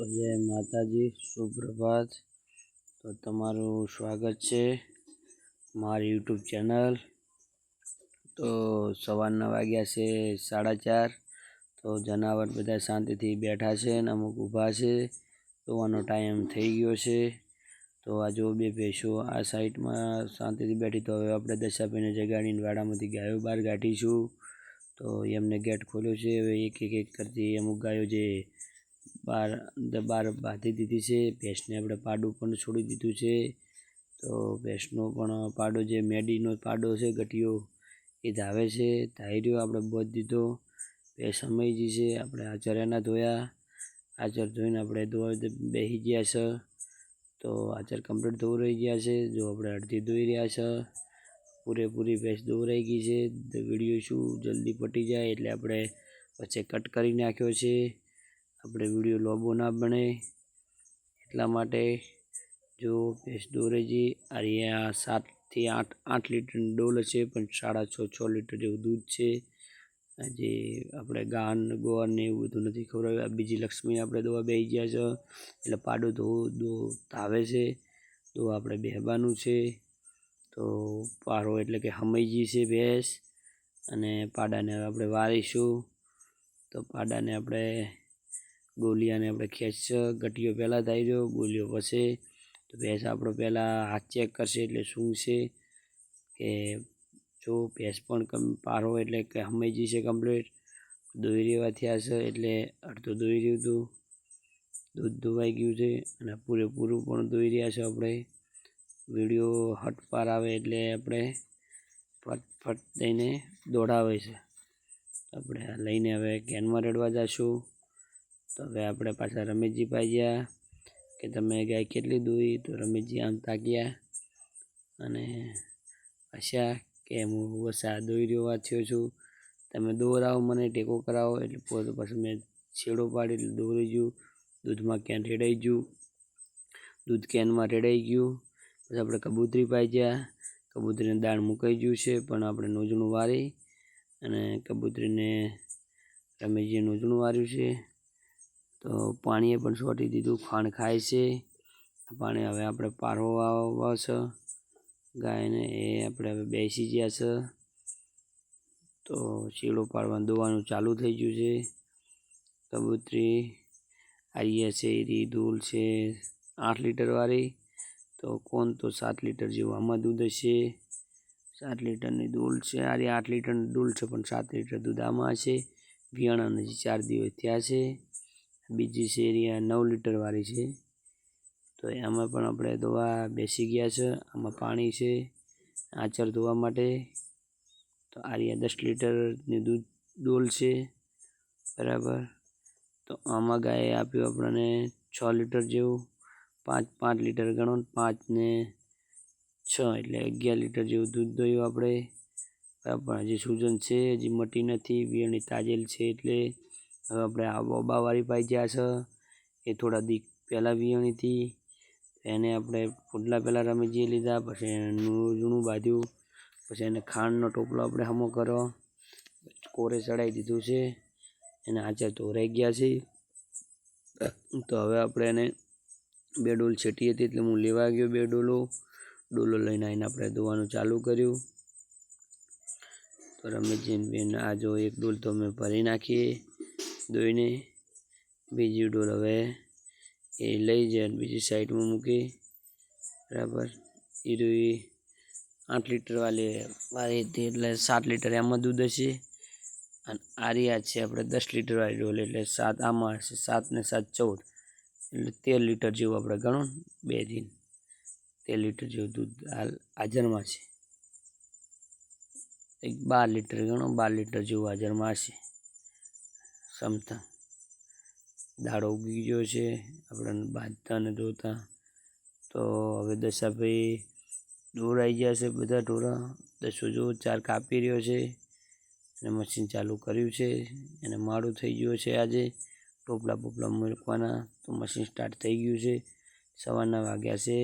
તો જય માતાજી, સુપ્રભાત। તો તમારું સ્વાગત છે મારી યુટ્યુબ ચેનલ। તો સવારના વાગ્યા છે 4:30। તો જનાવર બધા શાંતિથી બેઠા છે અને અમુક ઊભા છે। તોવાનો ટાઈમ થઈ ગયો છે। તો આ જો બે ભેંસો આ સાઈડમાં શાંતિથી બેઠી। તો હવે આપણે દશાભાઈને જગાડીને વાડામાંથી ગાયો બહાર કાઢીશું। તો એમને ગેટ ખોલ્યો છે। હવે એક કરતી અમુક ગાયો જે બાર બાંધી દીધી છે। ભેંસને આપણે પાડું પણ છોડી દીધું છે। તો ભેંસનો પણ પાડો જે મેડીનો પાડો છે ગટિયો એ ધાવે છે। ધાર્યો આપણે બોધ દીધો। ભેંસ સમયજી છે। આપણે આચર એના ધોયા। આચર ધોઈને આપણે ધોવા બેસી ગયા છે। તો આચર કમ્પ્લીટ ધોવાઈ ગયા છે। જો આપણે અડધી ધોઈ રહ્યા છે। પૂરેપૂરી ભેંસ ધોવરાઈ ગઈ છે। તો વિડીયો શું જલ્દી પટી જાય એટલે આપણે વચ્ચે કટ કરી નાખ્યો છે। આપણે વિડીયો લોબો ના બને એટલા માટે। જો ભેંસ દોરાઈ ગઈ। આ 7 થી 8 લીટરની ડોલ છે, પણ 6.5-6 લીટર જેવું દૂધ છે। આજે આપણે ગાન ગોળ ને એવું બધું નથી ખવડાવ્યું। આ બીજી લક્ષ્મી આપણે દોવા બેસી ગયા છે એટલે પાડો ધાવે છે। તો આપણે બેહવાનું છે। તો પારો એટલે કે હમૈજી છે ભેંસ, અને પાડાને આપણે વારીશું। તો પાડાને આપણે ગોલિયાને આપણે ખેંચશે। ગટિયો પહેલાં ધાર્યો, ગોલિયો પછી। તો ભેંસ આપણો પહેલાં હાથ ચેક કરશે એટલે શું છે કે જો ભેંસ પણ પારો એટલે કે હમૈજી છે કમ્પ્લીટ। દોઈ રેવા થયા છે એટલે અડધું દોઈ રહ્યું હતું, દૂધ ધોવાઈ ગયું છે અને પૂરેપૂરું પણ દોઈ રહ્યા છે આપણે। વિડીયો હટ પાર આવે એટલે આપણે ફટ દઈને દોડાવે છે। આપણે લઈને હવે કેનમાં રડવા જઈશું। તો હવે આપણે પાછા રમેશજી પાસે ગયા કે તમે ગાય કેટલી દોઈ? તો રમેશજી આમ તાક્યા અને પાછા કે હું ઓછા દોઈ રહ્યો વાત થયો છું, તમે દોરાવો, મને ટેકો કરાવો। એટલે પછી મેં છેડો પાડી એટલે દોરી ગયું। દૂધમાં કેન રેડાઈ ગયું, દૂધ કેનમાં રેડાઈ ગયું। પછી આપણે કબૂતરી પાઈ ગયા। કબૂતરીને દાણ મુકાઈ ગયું છે, પણ આપણે નોજણું વારી અને કબૂતરીને રમેશજીએ નોજણું વાર્યું છે। તો પાણીએ પણ છોટી દીધું, ખાણ ખાય છે પાણી। હવે આપણે પારો વાવવા છે ગાયને, એ આપણે હવે બેસી ગયા છે। તો શીળો પાડવાનું દોવાનું ચાલુ થઈ ગયું છે। કબૂતરી આઈયા છે, એરી દૂલ છે 8 લીટર વાળી। તો કોણ તો 7 લીટર જેવું આમાં દૂધ હશે। 7 લીટરની દૂલ છે। આ 8 લીટરની દૂલ છે, પણ 7 લીટર દૂધ આમાં હશે। વિયાણા હજી 4 દિવસ થયા છે। બીજી શેરી 9 લીટર વાળી છે। તો એમાં પણ આપણે દોવા બેસી ગયા છે। આમાં પાણી છે આચર ધોવા માટે। તો આ 10 લીટરની દૂધ ડોલ છે બરાબર। તો આમાં ગાયે આપ્યું આપણને 6 લીટર જેવું। 5 લીટર ગણો, 5 ને 6 એટલે 11 લીટર જેવું દૂધ દોયું આપણે બરાબર। હજી સૂજન છે, હજી મટી નથી, વિયાણી તાજેલ છે। એટલે હવે આપણે આ બોબાવાળી પાઈ ગયા છે, એ થોડા દી પહેલાં વિયાણી હતી। એને આપણે ફૂટલા પહેલાં રમેશજીએ લીધા, પછી નોજણું બાંધ્યું, પછી એને ખાંડનો ટોપલો આપણે હમો કર્યો, કોરે ચડાવી દીધું છે। એને આચર ધોરાઈ ગયા છે। તો હવે આપણે એને 2 ડોલ છેટી હતી એટલે હું લેવા ગયો 2 ડોલો લઈને આવીને આપણે ધોવાનું ચાલુ કર્યું। તો રમેશજીને બેન આ જો 1 ડોલ તો અમે ભરી નાખીએ દોઈને, બીજી ડોલ હવે એ લઈ જાય બીજી સાઈડમાં મૂકી બરાબર। એ 8 લીટર વાળી હતી એટલે 7 લીટર એમાં દૂધ હશે। અને આરિયા છે આપણે 10 લીટર વાળી ડોલ એટલે 7 આમાં હશે। 7 ને 7 14 એટલે 13 લીટર જેવું આપણે ગણો 2 દિન 13 લીટર જેવું દૂધ હાજરમાં છે। 12 લીટર ગણો, 12 લીટર જેવું હાજરમાં હશે ક્ષમતા। દાડો ઉગી ગયો છે આપણને બાંધતા અને ધોતા। તો હવે દશાભાઈ દોરાઈ ગયા છે બધા ઢોરા। દસો જો 4 કાપી રહ્યો છે અને મશીન ચાલુ કર્યું છે। એને માળું થઈ ગયું છે આજે ટોપલા બોપલા મૂકવાના। તો મશીન સ્ટાર્ટ થઈ ગયું છે। સવારના વાગ્યા છે